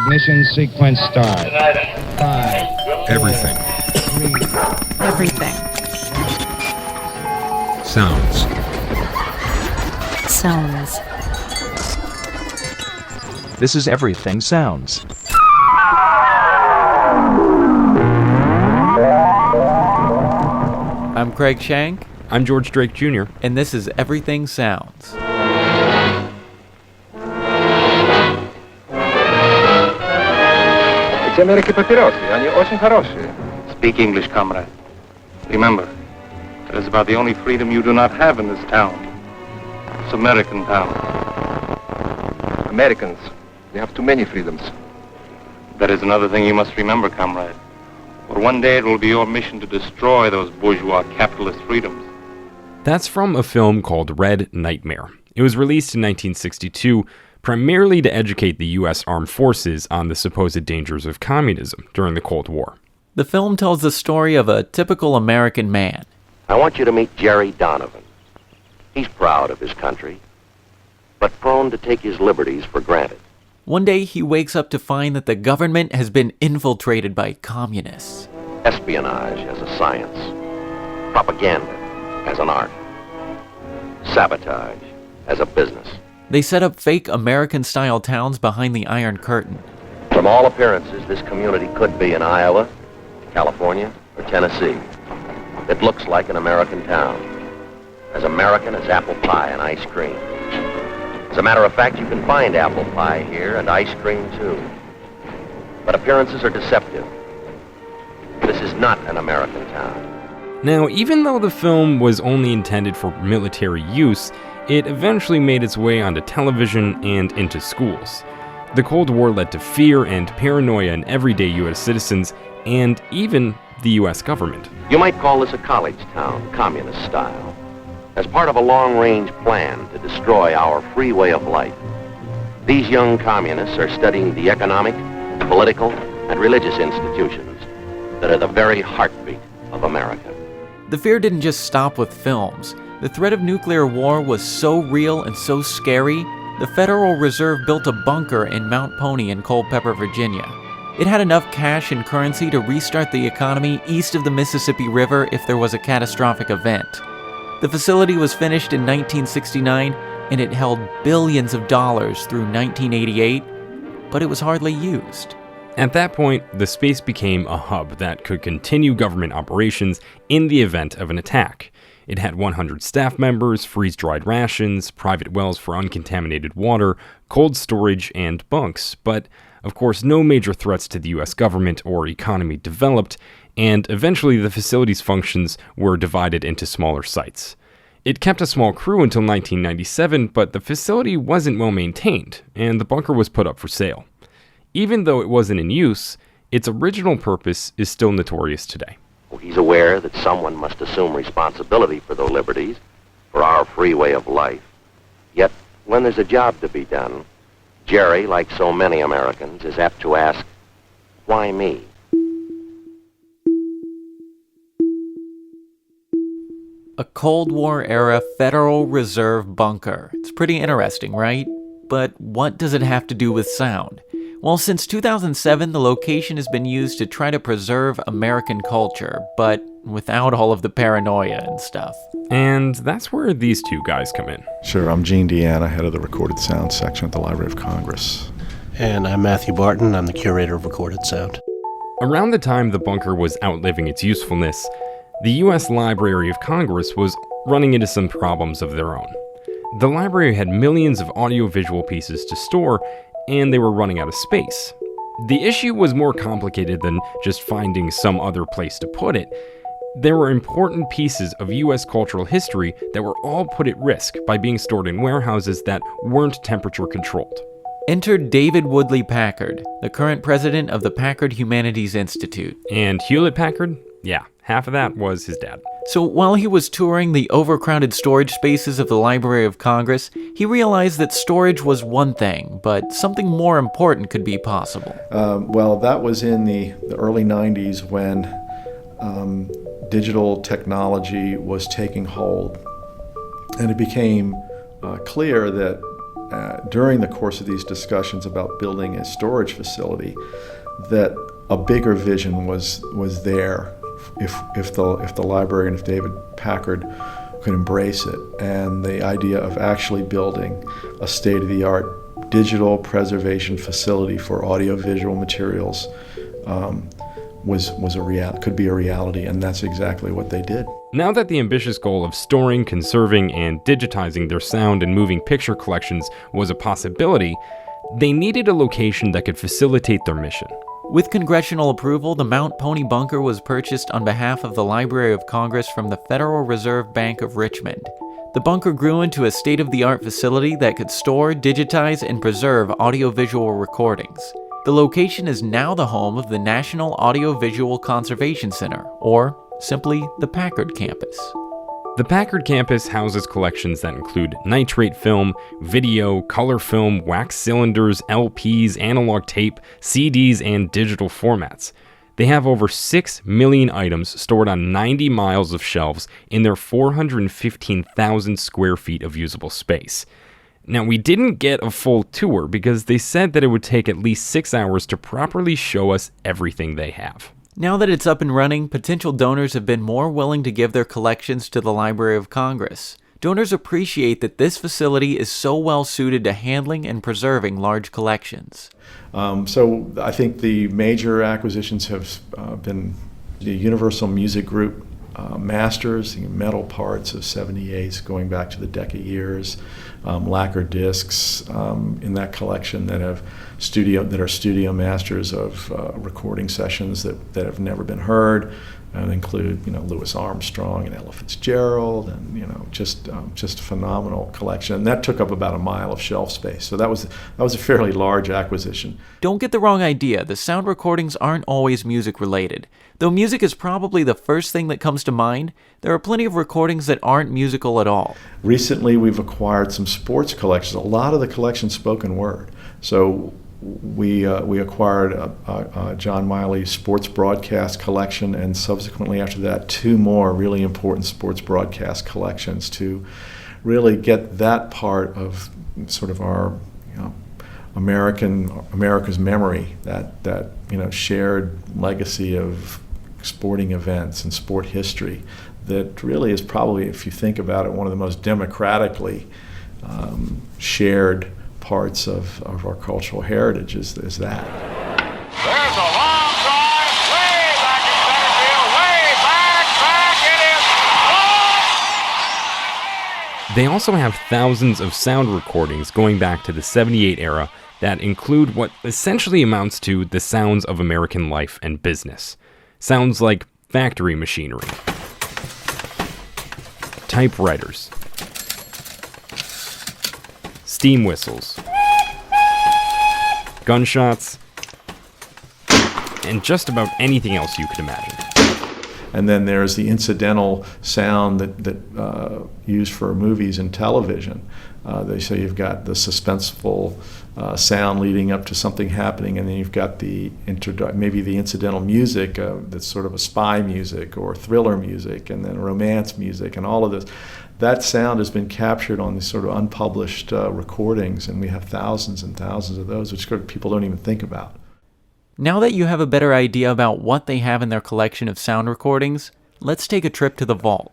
Ignition sequence start. 5. Everything. 3. Everything. Sounds. Sounds. This is Everything Sounds. I'm Craig Shank. I'm George Drake Jr. And this is Everything Sounds. Эти Америки папиросы, они очень хорошие. Speak English, comrade. Remember, that is about the only freedom you do not have in this town. It's American town. Americans, they have too many freedoms. That is another thing you must remember, comrade. For one day it will be your mission to destroy those bourgeois capitalist freedoms. That's from a film called Red Nightmare. It was released in 1962, primarily to educate the U.S. Armed Forces on the supposed dangers of communism during the Cold War. The film tells the story of a typical American man. I want you to meet Jerry Donovan. He's proud of his country, but prone to take his liberties for granted. One day he wakes up to find that the government has been infiltrated by communists. Espionage as a science. Propaganda as an art. Sabotage as a business. They set up fake American-style towns behind the Iron Curtain. From all appearances, this community could be in Iowa, California, or Tennessee. It looks like an American town. As American as apple pie and ice cream. As a matter of fact, you can find apple pie here and ice cream too. But appearances are deceptive. This is not an American town. Now, even though the film was only intended for military use, it eventually made its way onto television and into schools. The Cold War led to fear and paranoia in everyday U.S. citizens and even the U.S. government. You might call this a college town, communist style, as part of a long-range plan to destroy our free way of life. These young communists are studying the economic, political, and religious institutions that are the very heartbeat of America. The fear didn't just stop with films. The threat of nuclear war was so real and so scary, the Federal Reserve built a bunker in Mount Pony in Culpepper, Virginia. It had enough cash and currency to restart the economy east of the Mississippi River if there was a catastrophic event. The facility was finished in 1969, and it held billions of dollars through 1988, but it was hardly used. At that point, the space became a hub that could continue government operations in the event of an attack. It had 100 staff members, freeze-dried rations, private wells for uncontaminated water, cold storage, and bunks, but of course no major threats to the US government or economy developed, and eventually the facility's functions were divided into smaller sites. It kept a small crew until 1997, but the facility wasn't well maintained, and the bunker was put up for sale. Even though it wasn't in use, its original purpose is still notorious today. He's aware that someone must assume responsibility for their liberties, for our free way of life. Yet, when there's a job to be done, Jerry, like so many Americans, is apt to ask, why me? A Cold War-era Federal Reserve bunker. It's pretty interesting, right? But what does it have to do with sound? Well, since 2007, the location has been used to try to preserve American culture, but without all of the paranoia and stuff. And that's where these two guys come in. Sure, I'm DeAnna, head of the Recorded Sound section at the Library of Congress. And I'm Matthew Barton, I'm the curator of Recorded Sound. Around the time the bunker was outliving its usefulness, the U.S. Library of Congress was running into some problems of their own. The library had millions of audiovisual pieces to store, and they were running out of space. The issue was more complicated than just finding some other place to put it. There were important pieces of U.S. cultural history that were all put at risk by being stored in warehouses that weren't temperature controlled. Enter David Woodley Packard, the current president of the Packard Humanities Institute. And Hewlett-Packard? Yeah, half of that was his dad. So while he was touring the overcrowded storage spaces of the Library of Congress, he realized that storage was one thing, but something more important could be possible. Well, that was in the early 90s when digital technology was taking hold. And it became clear that during the course of these discussions about building a storage facility, that a bigger vision was there if the library and if David Packard could embrace it. And the idea of actually building a state-of-the-art digital preservation facility for audiovisual materials could be a reality, and that's exactly what they did. Now that the ambitious goal of storing, conserving, and digitizing their sound and moving picture collections was a possibility, they needed a location that could facilitate their mission. With congressional approval, the Mount Pony bunker was purchased on behalf of the Library of Congress from the Federal Reserve Bank of Richmond. The bunker grew into a state-of-the-art facility that could store, digitize, and preserve audiovisual recordings. The location is now the home of the National Audiovisual Conservation Center, or simply the Packard campus. The Packard campus houses collections that include nitrate film, video, color film, wax cylinders, LPs, analog tape, CDs, and digital formats. They have over 6 million items stored on 90 miles of shelves in their 415,000 square feet of usable space. Now, we didn't get a full tour because they said that it would take at least 6 hours to properly show us everything they have. Now that it's up and running, potential donors have been more willing to give their collections to the Library of Congress. Donors appreciate that this facility is so well suited to handling and preserving large collections. So I think the major acquisitions have been the Universal Music Group masters, the metal parts of 78s going back to the Decca years, lacquer discs in that collection that are studio masters of recording sessions that have never been heard, and include Louis Armstrong and Ella Fitzgerald, and just a phenomenal collection. And that took up about a mile of shelf space. So that was a fairly large acquisition. Don't get the wrong idea. The sound recordings aren't always music related. Though music is probably the first thing that comes to mind, there are plenty of recordings that aren't musical at all. Recently, we've acquired some sports collections. A lot of the collection's spoken word. So we acquired a John Miley sports broadcast collection, and subsequently after that, 2 more really important sports broadcast collections to really get that part of sort of our America's memory, that shared legacy of sporting events and sport history that really is probably, if you think about it, one of the most democratically shared parts of our cultural heritage is that. There's a long drive, way back in center field, way back, it is. They also have thousands of sound recordings going back to the 78 era that include what essentially amounts to the sounds of American life and business. Sounds like factory machinery, typewriters, steam whistles, gunshots, and just about anything else you could imagine. And then there's the incidental sound that used for movies and television. They say you've got the suspenseful sound leading up to something happening, and then you've got maybe the incidental music that's sort of a spy music or thriller music, and then romance music, and all of this. That sound has been captured on these sort of unpublished recordings, and we have thousands and thousands of those, which people don't even think about. Now that you have a better idea about what they have in their collection of sound recordings, let's take a trip to the vault.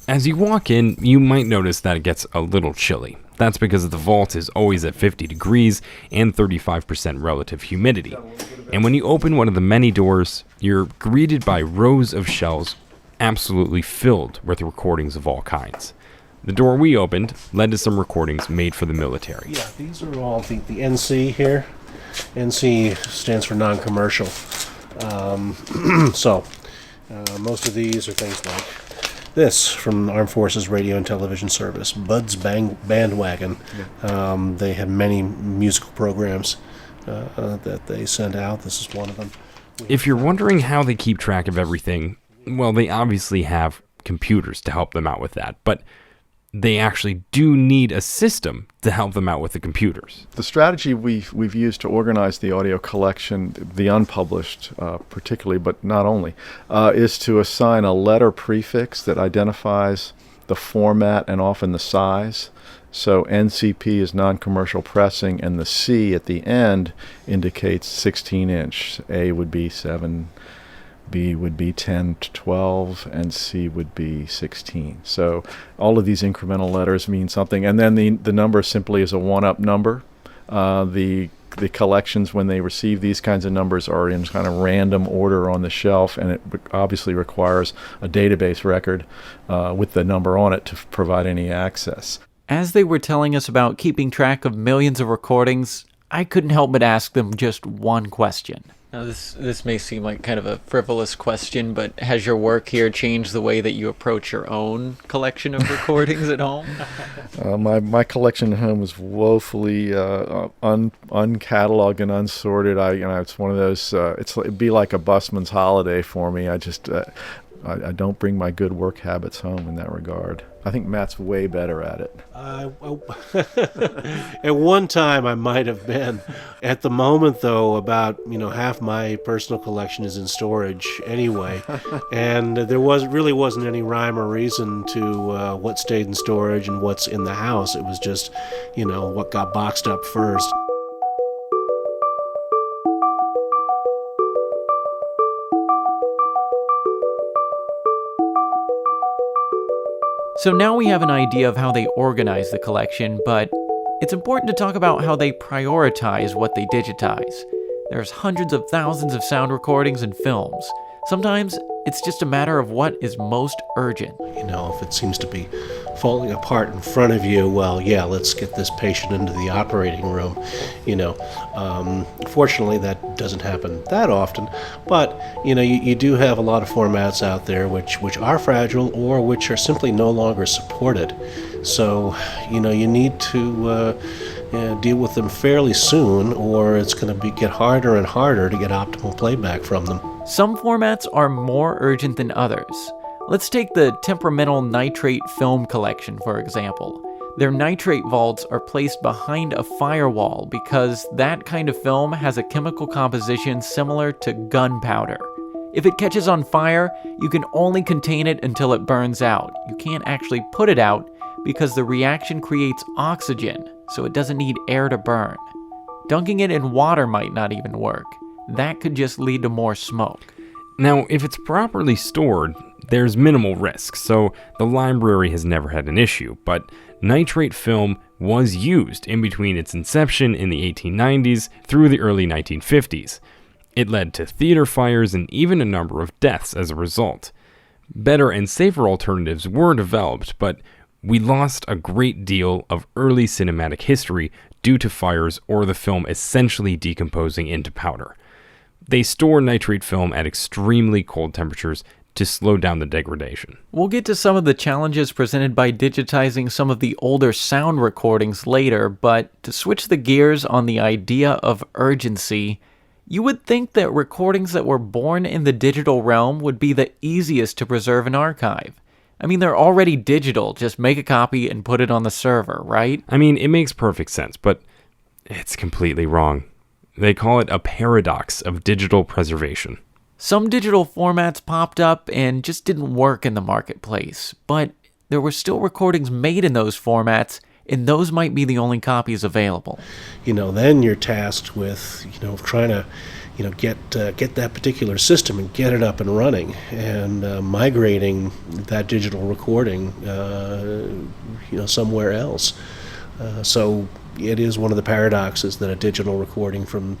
As you walk in, you might notice that it gets a little chilly. That's because the vault is always at 50 degrees and 35% relative humidity. And when you open one of the many doors, you're greeted by rows of shelves absolutely filled with recordings of all kinds. The door we opened led to some recordings made for the military. Yeah, these are all the NC here. NC stands for non-commercial. Most of these are things like this from the Armed Forces Radio and Television Service, Bud's Bandwagon. They have many musical programs that they send out. This is one of them. If you're wondering how they keep track of everything, well, they obviously have computers to help them out with that, but they actually do need a system to help them out with the computers. The strategy we've used to organize the audio collection, the unpublished particularly, but not only, is to assign a letter prefix that identifies the format and often the size. So NCP is non-commercial pressing, and the C at the end indicates 16-inch. A would be 7, B would be 10 to 12, and C would be 16. So all of these incremental letters mean something. And then the number simply is a one-up number. The collections, when they receive these kinds of numbers, are in kind of random order on the shelf, and it obviously requires a database record with the number on it to provide any access. As they were telling us about keeping track of millions of recordings, I couldn't help but ask them just one question. Now, this may seem like kind of a frivolous question, but has your work here changed the way that you approach your own collection of recordings at home? My collection at home is woefully uncatalogued and unsorted. It's one of those. It'd be like a busman's holiday for me. I don't bring my good work habits home in that regard. I think Matt's way better at it. At one time, I might have been. At the moment, though, about half my personal collection is in storage anyway, and there really wasn't any rhyme or reason to what stayed in storage and what's in the house. It was just, what got boxed up first. So now we have an idea of how they organize the collection, but it's important to talk about how they prioritize what they digitize. There's hundreds of thousands of sound recordings and films. Sometimes it's just a matter of what is most urgent. If it seems to be falling apart in front of you, well, yeah, let's get this patient into the operating room. Fortunately, that doesn't happen that often, but you do have a lot of formats out there which are fragile or which are simply no longer supported. So, you need to deal with them fairly soon, or it's going to get harder and harder to get optimal playback from them. Some formats are more urgent than others. Let's take the temperamental nitrate film collection, for example. Their nitrate vaults are placed behind a firewall because that kind of film has a chemical composition similar to gunpowder. If it catches on fire, you can only contain it until it burns out. You can't actually put it out because the reaction creates oxygen, so it doesn't need air to burn. Dunking it in water might not even work. That could just lead to more smoke. Now, if it's properly stored, there's minimal risk, so the library has never had an issue, but nitrate film was used in between its inception in the 1890s through the early 1950s. It led to theater fires and even a number of deaths as a result. Better and safer alternatives were developed, but we lost a great deal of early cinematic history due to fires or the film essentially decomposing into powder. They store nitrate film at extremely cold temperatures to slow down the degradation. We'll get to some of the challenges presented by digitizing some of the older sound recordings later, but to switch the gears on the idea of urgency, you would think that recordings that were born in the digital realm would be the easiest to preserve and archive. I mean, they're already digital, just make a copy and put it on the server, right? I mean, it makes perfect sense, but it's completely wrong. They call it a paradox of digital preservation. Some digital formats popped up and just didn't work in the marketplace, but there were still recordings made in those formats, and those might be the only copies available. Then you're tasked with, trying to, get that particular system and get it up and running, and migrating that digital recording, somewhere else. So it is one of the paradoxes that a digital recording from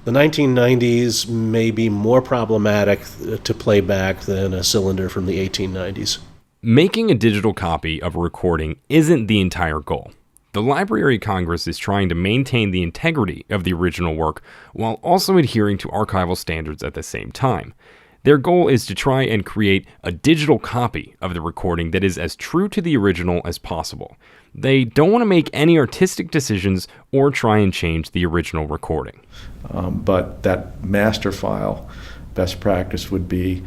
the 1990s may be more problematic to play back than a cylinder from the 1890s. Making a digital copy of a recording isn't the entire goal. The Library of Congress is trying to maintain the integrity of the original work while also adhering to archival standards at the same time. Their goal is to try and create a digital copy of the recording that is as true to the original as possible. They don't want to make any artistic decisions or try and change the original recording. But that master file, best practice would be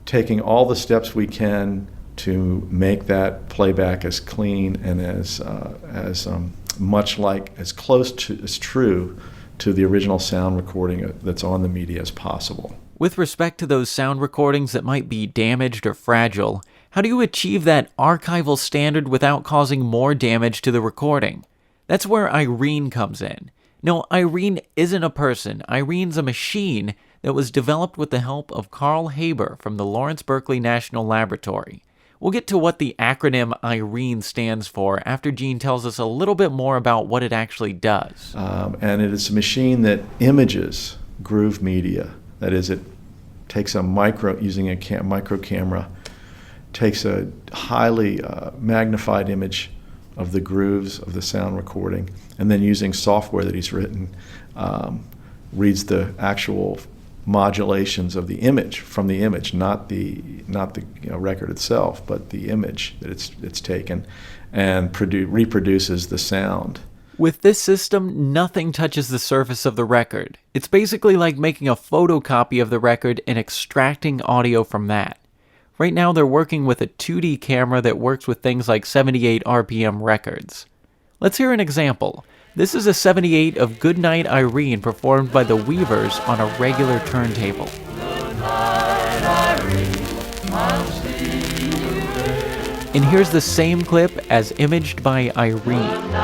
taking all the steps we can to make that playback as clean and as much like, as close to, as true to the original sound recording that's on the media as possible. With respect to those sound recordings that might be damaged or fragile, How do you achieve that archival standard without causing more damage to the recording? That's where IRENE comes in. No, IRENE isn't a person. IRENE's a machine that was developed with the help of Carl Haber from the Lawrence Berkeley National Laboratory. We'll get to what the acronym IRENE stands for after Gene tells us a little bit more about what it actually does. And it is a machine that images groove media. That is, it takes using a micro camera, takes a highly magnified image of the grooves of the sound recording, and then using software that he's written, reads the actual modulations of the image from the image, not the record itself, but the image that it's taken, and reproduces the sound. With this system, nothing touches the surface of the record. It's basically like making a photocopy of the record and extracting audio from that. Right now they're working with a 2D camera that works with things like 78 RPM records. Let's hear an example. This is a 78 of Goodnight Irene performed by the Weavers on a regular turntable. And here's the same clip as imaged by Irene.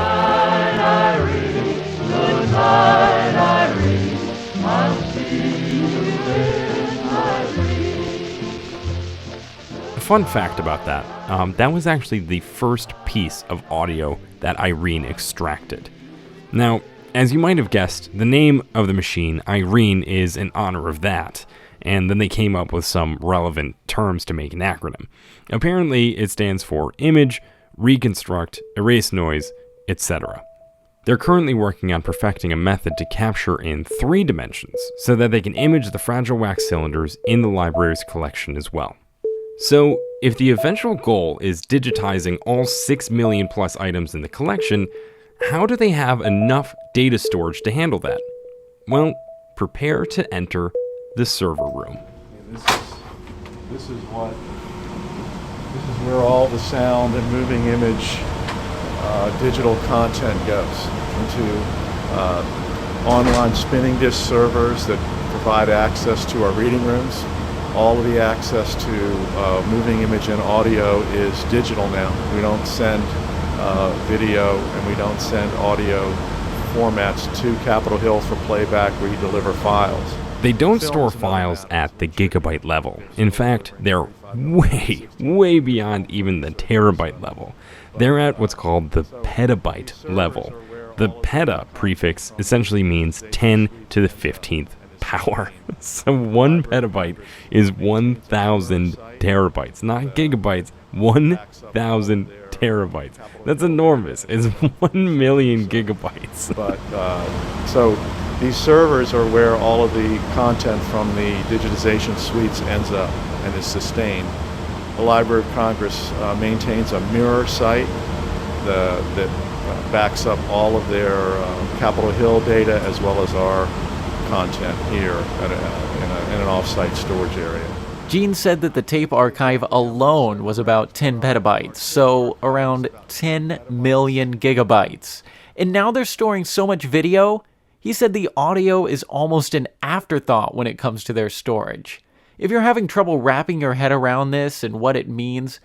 A fun fact about that, that was actually the first piece of audio that IRENE extracted. Now, as you might have guessed, the name of the machine, IRENE, is in honor of that, and then they came up with some relevant terms to make an acronym. Apparently, it stands for Image, Reconstruct, Erase Noise, etc. They're currently working on perfecting a method to capture in 3 dimensions, so that they can image the fragile wax cylinders in the library's collection as well. So, if the eventual goal is digitizing all 6 million plus items in the collection, how do they have enough data storage to handle that? Well, prepare to enter the server room. This is where all the sound and moving image digital content goes into online spinning disk servers that provide access to our reading rooms. All of the access to moving image and audio is digital now. We don't send video and we don't send audio formats to Capitol Hill for playback where you deliver files. They don't store files at the gigabyte level. In fact, they're way beyond even the terabyte level. They're at what's called the petabyte level. The peta prefix essentially means 10 to the 15th power. So 1 petabyte is 1,000 terabytes, not gigabytes, 1,000 terabytes. That's enormous. It's 1 million gigabytes. But so these servers are where all of the content from the digitization suites ends up and is sustained. The Library of Congress maintains a mirror site that backs up all of their Capitol Hill data as well as our content here in an off-site storage area. Gene said that the tape archive alone was about 10 petabytes, so around 10 million gigabytes. And now they're storing so much video, he said the audio is almost an afterthought when it comes to their storage. If you're having trouble wrapping your head around this and what it means,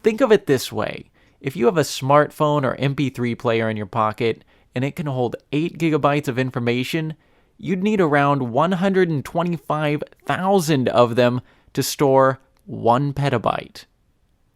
think of it this way. If you have a smartphone or MP3 player in your pocket and it can hold 8 gigabytes of information, you'd need around 125,000 of them to store 1 petabyte.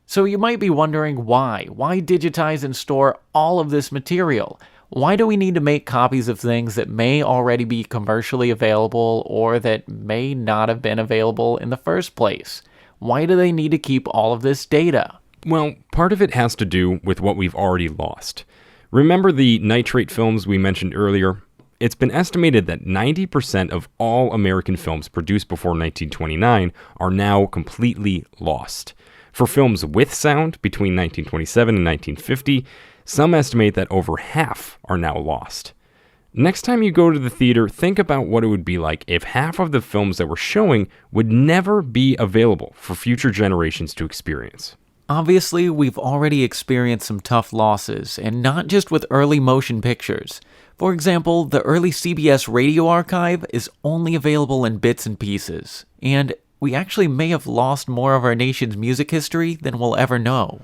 So you might be wondering why? Why digitize and store all of this material? Why do we need to make copies of things that may already be commercially available or that may not have been available in the first place? Why do they need to keep all of this data? Well, part of it has to do with what we've already lost. Remember the nitrate films we mentioned earlier? It's been estimated that 90% of all American films produced before 1929 are now completely lost. For films with sound between 1927 and 1950, some estimate that over half are now lost. Next time you go to the theater, think about what it would be like if half of the films that we're showing would never be available for future generations to experience. Obviously, we've already experienced some tough losses, and not just with early motion pictures. For example, the early CBS radio archive is only available in bits and pieces. And we actually may have lost more of our nation's music history than we'll ever know.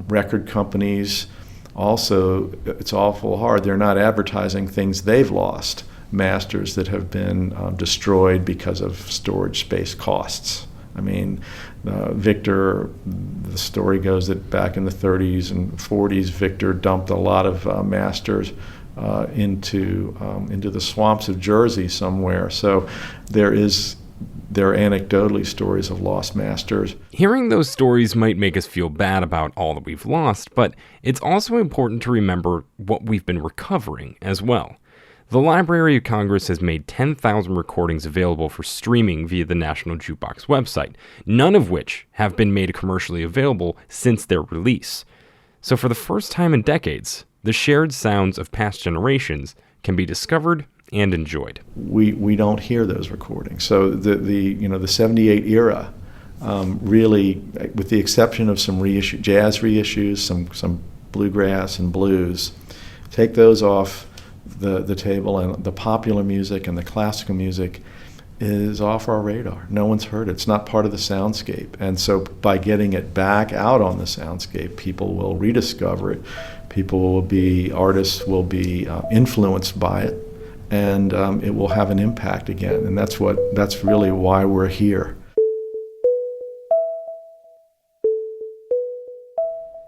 Record companies also, it's awful hard. They're not advertising things they've lost, masters that have been destroyed because of storage space costs. I mean, Victor, the story goes that back in the 30s and 40s, Victor dumped a lot of masters into the swamps of Jersey somewhere. So there are anecdotally stories of lost masters. Hearing those stories might make us feel bad about all that we've lost, but it's also important to remember what we've been recovering as well. The Library of Congress has made 10,000 recordings available for streaming via the National Jukebox website, none of which have been made commercially available since their release. So for the first time in decades, the shared sounds of past generations can be discovered and enjoyed. We don't hear those recordings. So the 78 era really, with the exception of some jazz reissues, some bluegrass and blues, take those off the table, and the popular music and the classical music is off our radar. No one's heard it. It's not part of the soundscape. And so by getting it back out on the soundscape, people will rediscover it. Artists will be influenced by it, and it will have an impact again. And that's really why we're here.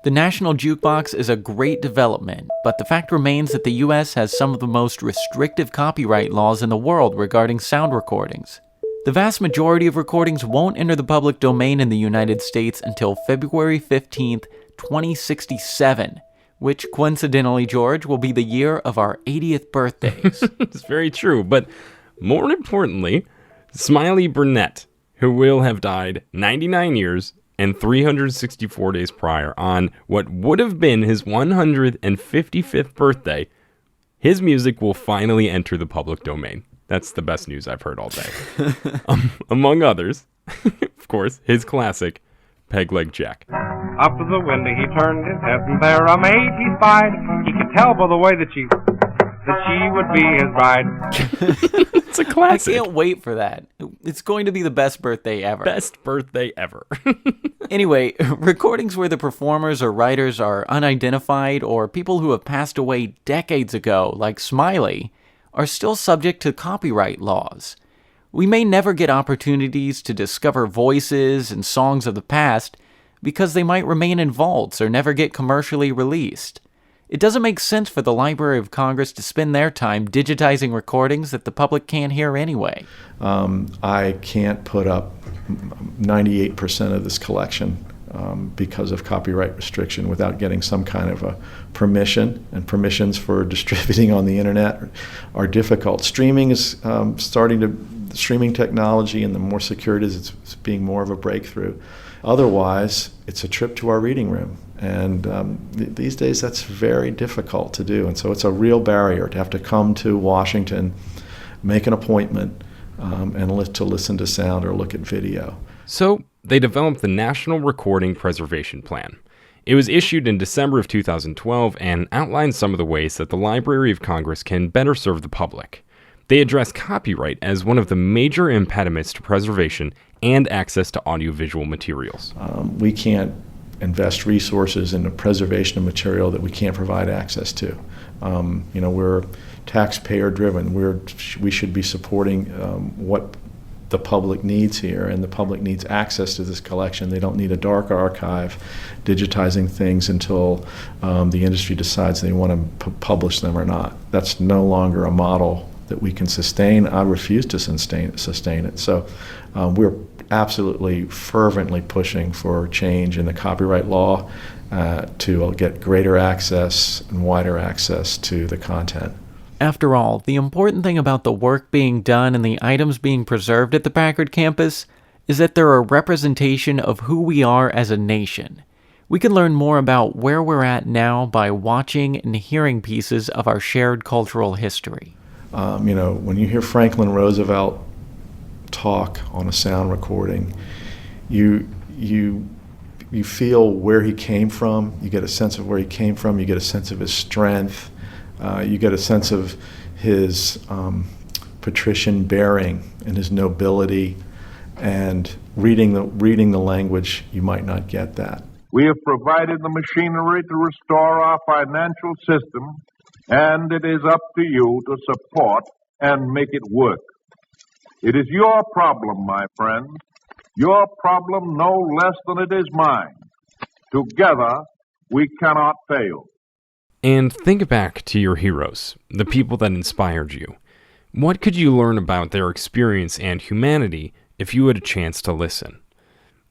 The National Jukebox is a great development, but the fact remains that the U.S. has some of the most restrictive copyright laws in the world regarding sound recordings. The vast majority of recordings won't enter the public domain in the United States until February 15th, 2067, which coincidentally, George, will be the year of our 80th birthdays. It's very true, but more importantly, Smiley Burnett, who will have died 99 years and 364 days prior on what would have been his 155th birthday, his music will finally enter the public domain. That's the best news I've heard all day. Among others, of course, his classic, Peg Leg Jack. Up to the window he turned his head, and there a maid he spied. He could tell by the way that she would be his bride. It's a classic. I can't wait for that. It's going to be the best birthday ever. Best birthday ever. Anyway, recordings where the performers or writers are unidentified or people who have passed away decades ago, like Smiley, are still subject to copyright laws. We may never get opportunities to discover voices and songs of the past because they might remain in vaults or never get commercially released. It doesn't make sense for the Library of Congress to spend their time digitizing recordings that the public can't hear anyway. I can't put up 98% of this collection because of copyright restriction without getting some kind of a permission, and permissions for distributing on the internet are difficult. Streaming is streaming technology, and the more secure it is, it's being more of a breakthrough. Otherwise, it's a trip to our reading room. And these days, that's very difficult to do. And so it's a real barrier to have to come to Washington, make an appointment, and to listen to sound or look at video. So they developed the National Recording Preservation Plan. It was issued in December of 2012 and outlines some of the ways that the Library of Congress can better serve the public. They address copyright as one of the major impediments to preservation and access to audiovisual materials. We can't invest resources in the preservation of material that we can't provide access to. We're taxpayer driven. We should be supporting what the public needs here, and the public needs access to this collection. They don't need a dark archive digitizing things until the industry decides they want to publish them or not. That's no longer a model that we can sustain. I refuse to sustain it. So we're absolutely fervently pushing for change in the copyright law to get greater access and wider access to the content. After all, the important thing about the work being done and the items being preserved at the Packard campus is that they're a representation of who we are as a nation. We can learn more about where we're at now by watching and hearing pieces of our shared cultural history. When you hear Franklin Roosevelt talk on a sound recording, you feel where he came from. You get a sense of where he came from. You get a sense of his strength. You get a sense of his patrician bearing and his nobility. And reading the language, you might not get that. We have provided the machinery to restore our financial system, and it is up to you to support and make it work. It is your problem, my friends, your problem no less than it is mine. Together, we cannot fail. And think back to your heroes, the people that inspired you. What could you learn about their experience and humanity if you had a chance to listen?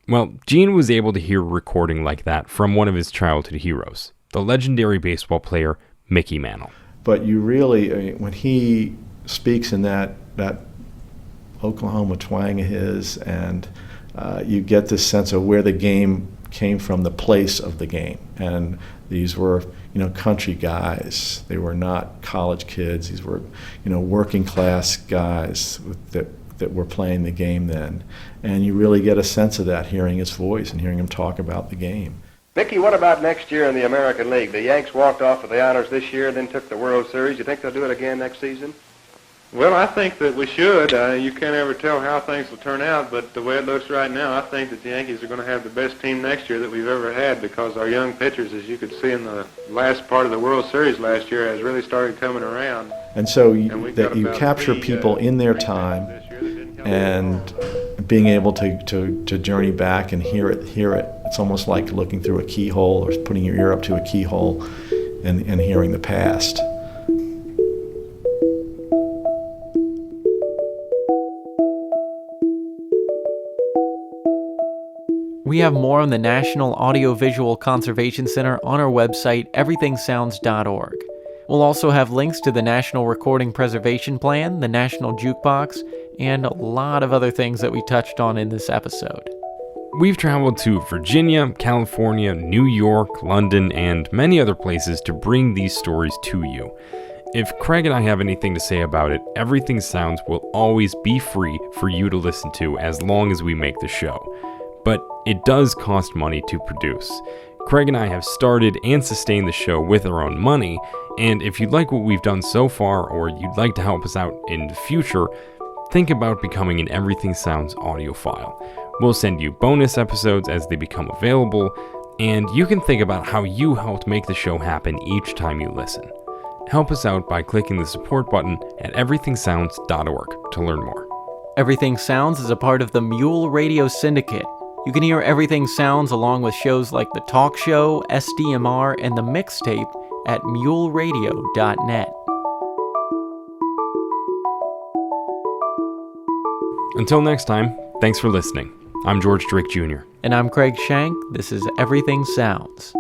Well, Gene was able to hear a recording like that from one of his childhood heroes, the legendary baseball player Mickey Mantle. But you really, when he speaks in that Oklahoma twang of his, and you get this sense of where the game came from, the place of the game. And these were, country guys. They were not college kids. These were, working class guys that were playing the game then. And you really get a sense of that hearing his voice and hearing him talk about the game. Mickey, what about next year in the American League? The Yanks walked off with the honors this year and then took the World Series. You think they'll do it again next season? Well, I think that we should. You can't ever tell how things will turn out, but the way it looks right now, I think that the Yankees are going to have the best team next year that we've ever had, because our young pitchers, as you could see in the last part of the World Series last year, has really started coming around. And so you capture people in their time and being able to journey back and hear it. It's almost like looking through a keyhole or putting your ear up to a keyhole and hearing the past. We have more on the National Audiovisual Conservation Center on our website, everythingsounds.org. We'll also have links to the National Recording Preservation Plan, the National Jukebox, and a lot of other things that we touched on in this episode. We've traveled to Virginia, California, New York, London, and many other places to bring these stories to you. If Craig and I have anything to say about it, Everything Sounds will always be free for you to listen to as long as we make the show. But it does cost money to produce. Craig and I have started and sustained the show with our own money, and if you like what we've done so far, or you'd like to help us out in the future, think about becoming an Everything Sounds audiophile. We'll send you bonus episodes as they become available, and you can think about how you helped make the show happen each time you listen. Help us out by clicking the support button at everythingsounds.org to learn more. Everything Sounds is a part of the Mule Radio Syndicate. You can hear Everything Sounds along with shows like The Talk Show, SDMR, and The Mixtape at muleradio.net. Until next time, thanks for listening. I'm George Drake Jr. And I'm Craig Shank. This is Everything Sounds.